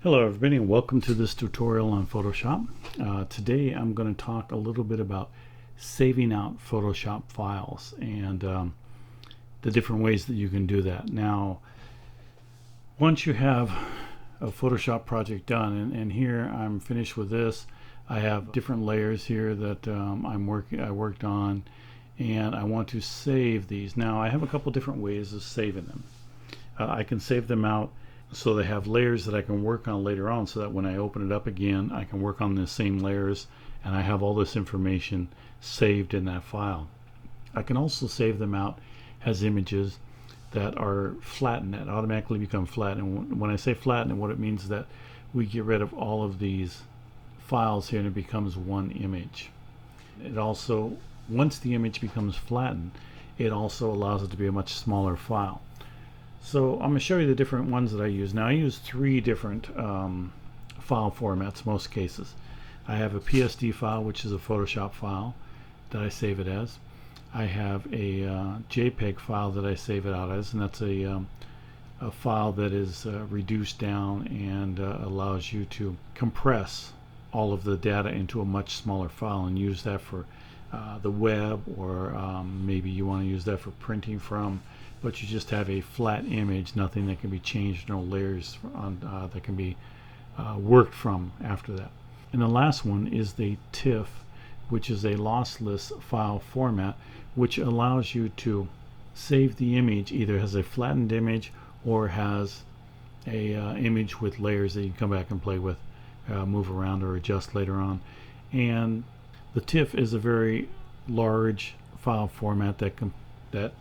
Hello everybody and welcome to this tutorial on Photoshop. Today I'm going to talk a little bit about saving out Photoshop files and the different ways that you can do that. Now, once you have a Photoshop project done, and here I'm finished with this, I have different layers here that I worked on, and I want to save these. Now I have a couple different ways of saving them. I can save them out so they have layers that I can work on later on, so that when I open it up again I can work on the same layers and I have all this information saved in that file. I can also save them out as images that are flattened, that automatically become flat. And when I say flatten, what it means is that we get rid of all of these files here and it becomes one image. It also, once the image becomes flattened, it also allows it to be a much smaller file. So I'm going to show you the different ones that I use. Now I use three different file formats most cases. I have a PSD file, which is a Photoshop file that I save it as. I have a Jpeg file that I save it out as, and that's a file that is reduced down and allows you to compress all of the data into a much smaller file and use that for the web, or maybe you want to use that for printing from, but you just have a flat image, nothing that can be changed, no layers on, that can be worked from after that. And the last one is the TIFF, which is a lossless file format, which allows you to save the image either as a flattened image or has a image with layers that you can come back and play with, move around or adjust later on. And the TIFF is a very large file format that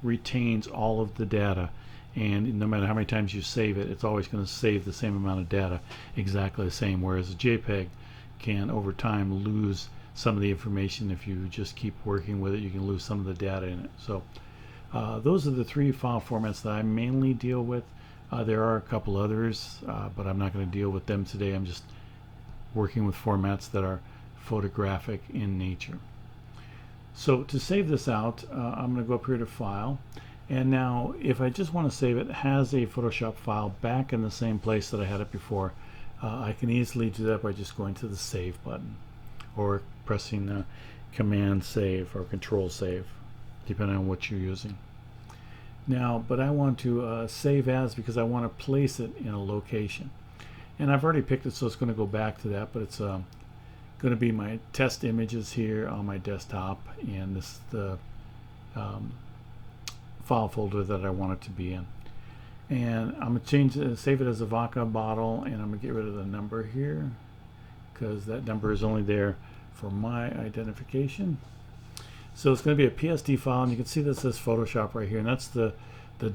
retains all of the data, and no matter how many times you save it, it's always going to save the same amount of data, exactly the same, whereas a JPEG can over time lose some of the information. If you just keep working with it, you can lose some of the data in it. So those are the three file formats that I mainly deal with. There are a couple others, but I'm not going to deal with them today. I'm just working with formats that are photographic in nature. So to save this out, I'm going to go up here to File, and now if I just want to save it as a Photoshop file back in the same place that I had it before, I can easily do that by just going to the Save button or pressing Command Save or Control Save, depending on what you're using. Now, but I want to save as, because I want to place it in a location, and I've already picked it, so it's going to go back to that, but it's going to be my test images here on my desktop, and this is the file folder that I want it to be in. And I'm going to save it as a vodka bottle, and I'm going to get rid of the number here because that number is only there for my identification. So it's going to be a PSD file, and you can see this says Photoshop right here, and that's the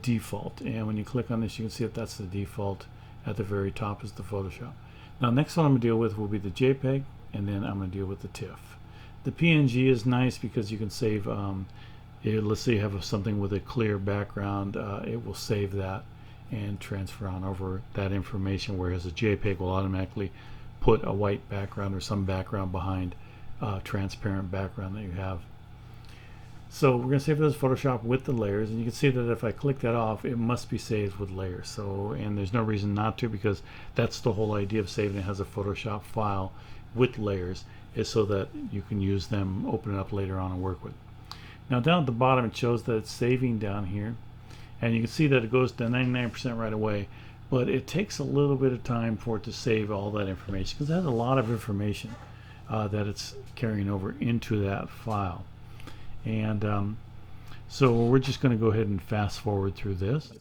default. And when you click on this, you can see that that's the default. At the very top is the Photoshop. Now next one I'm going to deal with will be the JPEG, and then I'm going to deal with the TIFF. The PNG is nice because you can save, let's say you have something with a clear background, it will save that and transfer on over that information, whereas a JPEG will automatically put a white background or some background behind a transparent background that you have. So we're going to save it as Photoshop with the layers, and you can see that if I click that off, it must be saved with layers. So, and there's no reason not to, because that's the whole idea of saving it as a Photoshop file with layers, is so that you can use them, open it up later on and work with. Now down at the bottom it shows that it's saving down here, and you can see that it goes to 99% right away, but it takes a little bit of time for it to save all that information, because it has a lot of information that it's carrying over into that file. And so we're just going to go ahead and fast forward through this.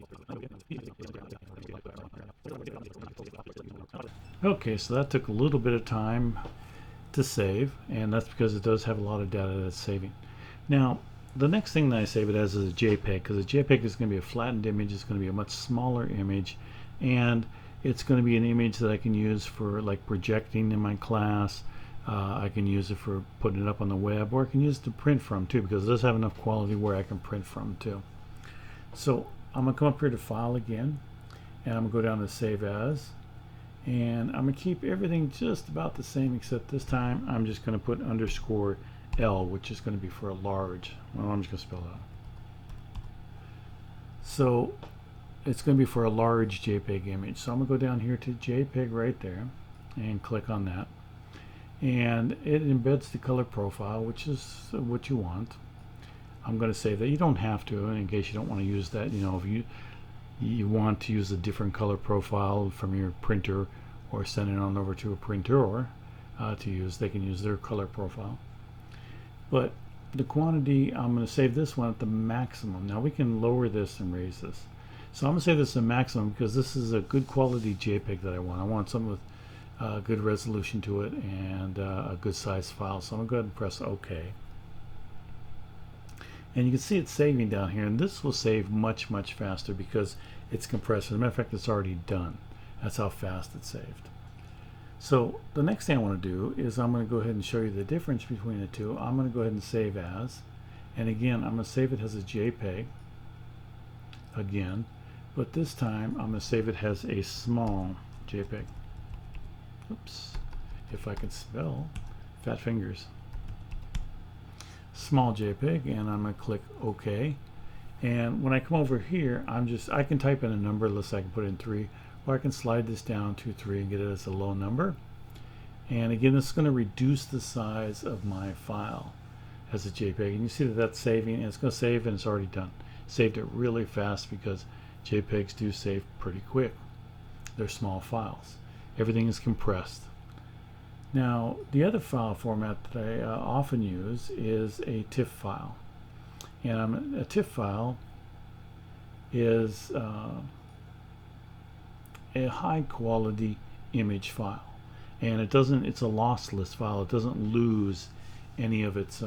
Okay, so that took a little bit of time to save, and that's because it does have a lot of data that's saving. Now the next thing that I save it as is a JPEG, because a JPEG is going to be a flattened image. It's going to be a much smaller image, and it's going to be an image that I can use for like projecting in my class. I can use it for putting it up on the web, or I can use it to print from too, because it does have enough quality where I can print from too. So I'm going to come up here to File again, and I'm going to go down to Save As, and I'm going to keep everything just about the same, except this time I'm just going to put _L, which is going to be for a large. Well, I'm just going to spell it out. So it's going to be for a large JPEG image. So I'm going to go down here to JPEG right there and click on that. And it embeds the color profile, which is what you want. I'm going to save that. You don't have to, in case you don't want to use that. You know, if you want to use a different color profile from your printer, or send it on over to a printer to use, they can use their color profile. But the quantity, I'm going to save this one at the maximum. Now we can lower this and raise this. So I'm going to save this at maximum because this is a good quality JPEG that I want. I want something with good resolution to it and a good size file. So I'm going to go ahead and press OK. And you can see it's saving down here, and this will save much faster because it's compressed. As a matter of fact, it's already done. That's how fast it's saved. So the next thing I want to do is I'm going to go ahead and show you the difference between the two. I'm going to go ahead and save as, and again I'm going to save it as a JPEG again, but this time I'm going to save it as a small JPEG. Oops, if I can spell, fat fingers. Small JPEG, and I'm going to click OK. And when I come over here, I can type in a number. Let's say I can put in 3, or I can slide this down to 3 and get it as a low number. And again, this is going to reduce the size of my file as a JPEG. And you see that that's saving, and it's going to save, and it's already done. Saved it really fast because JPEGs do save pretty quick. They're small files. Everything is compressed. Now, the other file format that I often use is a TIFF file. And a TIFF file is a high quality image file. And it's a lossless file. It doesn't lose any of its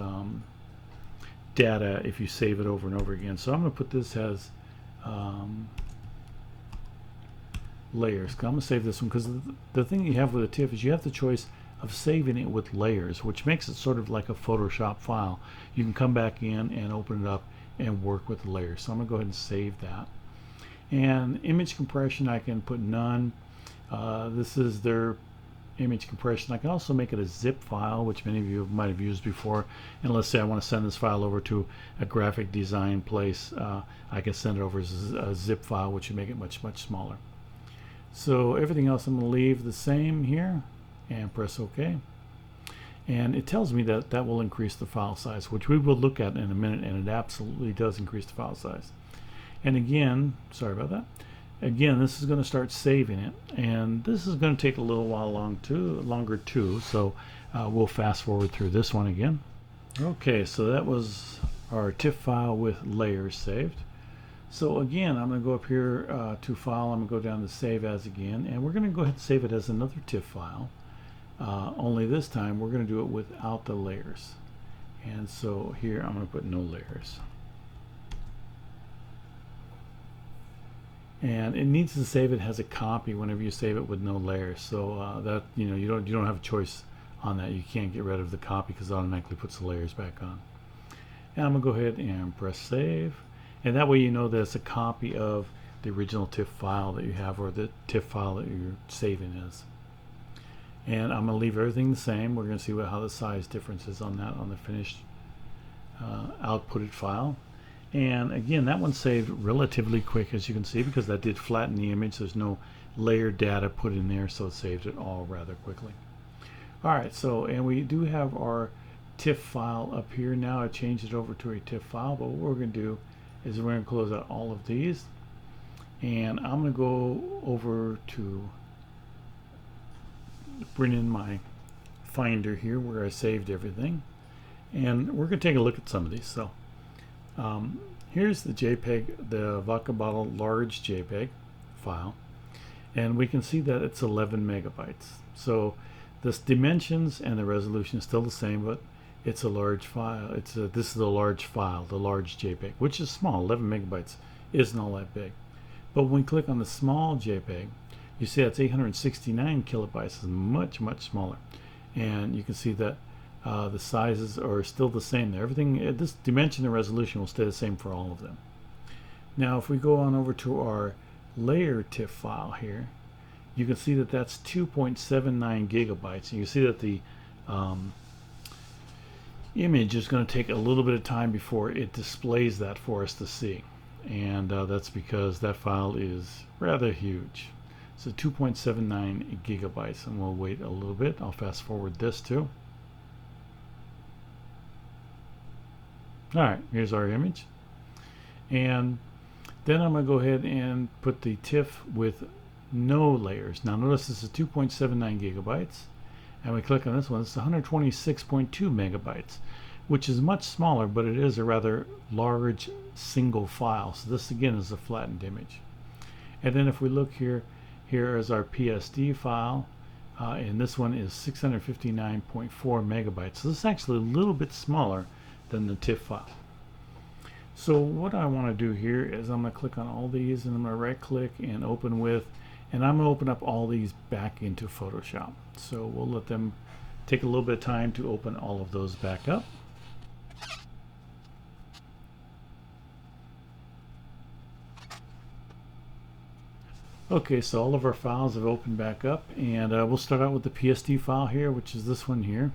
data if you save it over and over again. So I'm going to put this as layers. I'm going to save this one because the thing you have with a TIFF is you have the choice of saving it with layers, which makes it sort of like a Photoshop file. You can come back in and open it up and work with the layers. So I'm going to go ahead and save that. And image compression, I can put none. This is their image compression. I can also make it a zip file, which many of you might have used before. And let's say I want to send this file over to a graphic design place. I can send it over as a zip file, which would make it much smaller. So everything else I'm going to leave the same here and press OK. And it tells me that that will increase the file size, which we will look at in a minute, and it absolutely does increase the file size. And again, sorry about that. Again, this is going to start saving it, and this is going to take a little while longer too, so we'll fast forward through this one again. Okay, so that was our TIFF file with layers saved. So again, I'm going to go up here to File. I'm going to go down to Save As again, and we're going to go ahead and save it as another TIFF file. Only this time we're going to do it without the layers. And so here I'm going to put no layers. And it needs to save it as a copy whenever you save it with no layers. So that you don't have a choice on that. You can't get rid of the copy because it automatically puts the layers back on. And I'm going to go ahead and press Save. And that way you know that it's a copy of the original TIFF file that you have, or the TIFF file that you're saving is. And I'm going to leave everything the same. We're going to see how the size difference is on that on the finished outputted file. And again, that one saved relatively quick, as you can see, because that did flatten the image. There's no layered data put in there, so it saved it all rather quickly. Alright, so, and we do have our TIFF file up here now. I changed it over to a TIFF file, but what we're going to do is we're going to close out all of these, and I'm going to go over to bring in my Finder here where I saved everything, and we're going to take a look at some of these. So here's the JPEG, the vodka bottle large JPEG file, and we can see that it's 11 megabytes. So the dimensions and the resolution is still the same, but it's a large file. This is the large file, the large JPEG, which is small. 11 megabytes isn't all that big. But when we click on the small JPEG, you see that's 869 kilobytes. Is much smaller, and you can see that the sizes are still the same there. Everything, this dimension and resolution will stay the same for all of them. Now if we go on over to our layer TIFF file here, you can see that that's 2.79 gigabytes, and you see that the image is going to take a little bit of time before it displays that for us to see. and that's because that file is rather huge. So 2.79 gigabytes, and we'll wait a little bit. I'll fast forward this too. Alright, here's our image. And then I'm going to go ahead and put the TIFF with no layers. Now notice this is 2.79 gigabytes. And we click on this one, it's 126.2 megabytes, which is much smaller, but it is a rather large single file. So this again is a flattened image. And then if we look here, here is our PSD file, and this one is 659.4 megabytes. So this is actually a little bit smaller than the TIFF file. So what I want to do here is I'm going to click on all these, and I'm going to right click and open with, and I'm going to open up all these back into Photoshop. So we'll let them take a little bit of time to open all of those back up. Okay, so all of our files have opened back up, and we'll start out with the PSD file here, which is this one here.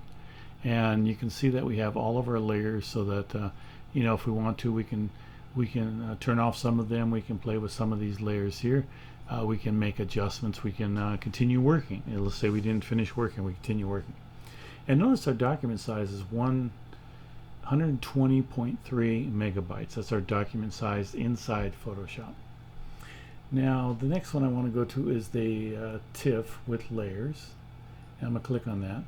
And you can see that we have all of our layers, so that you know, if we want to, we can turn off some of them. We can play with some of these layers here. We can make adjustments. We can continue working. And let's say we didn't finish working, we continue working. And notice our document size is 120.3 megabytes. That's our document size inside Photoshop. Now the next one I want to go to is the TIFF with layers, and I'm going to click on that,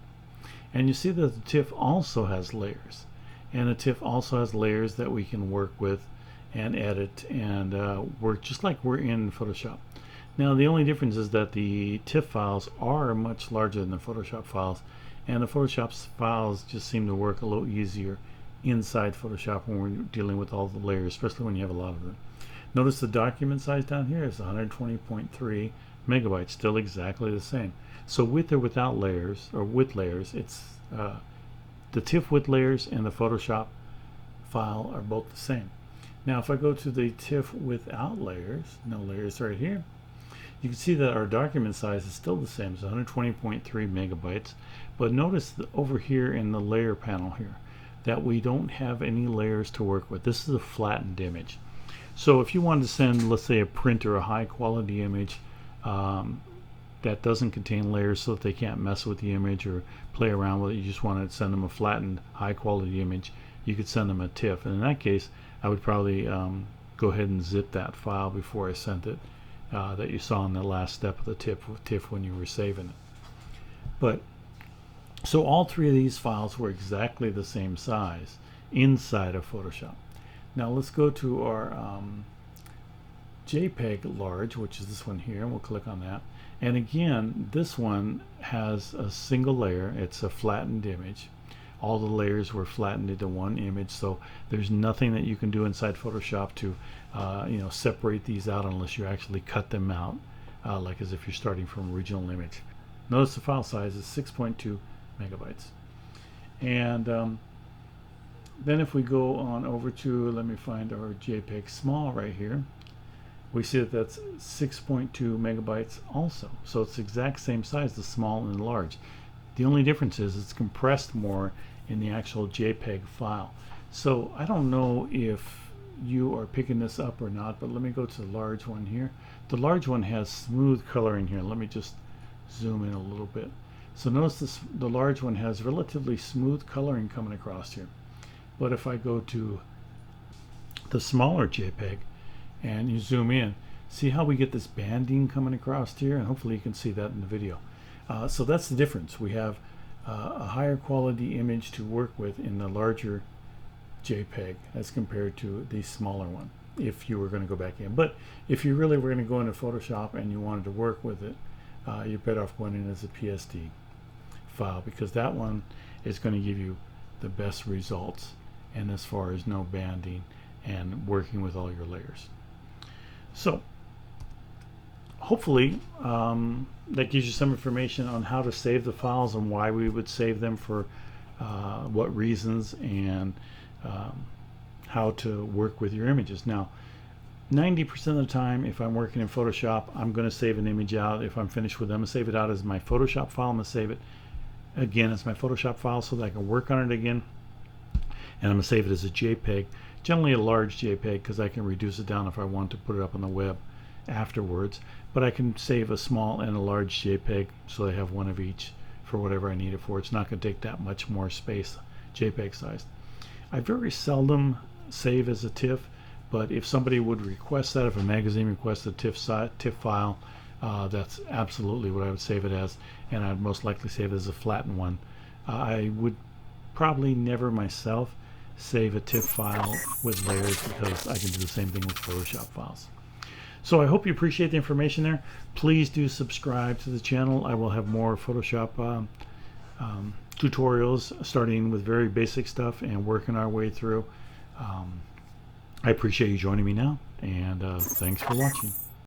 and you see that the TIFF also has layers, and the TIFF also has layers that we can work with and edit and work just like we're in Photoshop. Now the only difference is that the TIFF files are much larger than the Photoshop files, and the Photoshop files just seem to work a little easier inside Photoshop when we're dealing with all the layers, especially when you have a lot of them. Notice the document size down here is 120.3 megabytes, still exactly the same. So with or without layers, or with layers, it's the TIFF with layers and the Photoshop file are both the same. Now if I go to the TIFF without layers, no layers right here, you can see that our document size is still the same. It's 120.3 megabytes. But notice that over here in the layer panel here that we don't have any layers to work with. This is a flattened image. So if you wanted to send, let's say, a print or a high quality image that doesn't contain layers, so that they can't mess with the image or play around with it, you just want to send them a flattened high quality image, you could send them a TIFF. And in that case, I would probably go ahead and zip that file before I sent it, that you saw in the last step of the TIFF when you were saving it. But so all three of these files were exactly the same size inside of Photoshop. Now let's go to our JPEG large, which is this one here, and we'll click on that. And again, this one has a single layer. It's a flattened image. All the layers were flattened into one image, so there's nothing that you can do inside Photoshop to you know, separate these out unless you actually cut them out, like as if you're starting from original image. Notice the file size is 6.2 megabytes. And then if we go on over to, let me find our JPEG small right here, we see that that's 6.2 megabytes also. So it's the exact same size, the small and large. The only difference is it's compressed more in the actual JPEG file. So I don't know if you are picking this up or not, but let me go to the large one here. The large one has smooth coloring here. Let me just zoom in a little bit. So notice this, the large one has relatively smooth coloring coming across here. But if I go to the smaller JPEG and you zoom in, see how we get this banding coming across here? And hopefully you can see that in the video. So that's the difference. We have a higher quality image to work with in the larger JPEG as compared to the smaller one, if you were going to go back in. But if you really were going to go into Photoshop and you wanted to work with it, you're better off going in as a PSD file, because that one is going to give you the best results, and as far as no banding and working with all your layers. So hopefully that gives you some information on how to save the files and why we would save them, for what reasons, and how to work with your images. Now 90% of the time, if I'm working in Photoshop, I'm going to save an image out. If I'm finished with them, I'm going to save it out as my Photoshop file. I'm going to save it again as my Photoshop file so that I can work on it again. And I'm going to save it as a JPEG generally a large JPEG because I can reduce it down if I want to put it up on the web afterwards, but I can save a small and a large JPEG so I have one of each for whatever I need it for. It's not going to take that much more space, JPEG size. I very seldom save as a TIFF, but if somebody would request that, if a magazine requests a TIFF file, that's absolutely what I would save it as, and I'd most likely save it as a flattened one. I would probably never myself save a TIFF file with layers because I can do the same thing with Photoshop files. So I hope you appreciate the information there. Please do subscribe to the channel. I will have more Photoshop tutorials, starting with very basic stuff and working our way through. I appreciate you joining me now, and thanks for watching.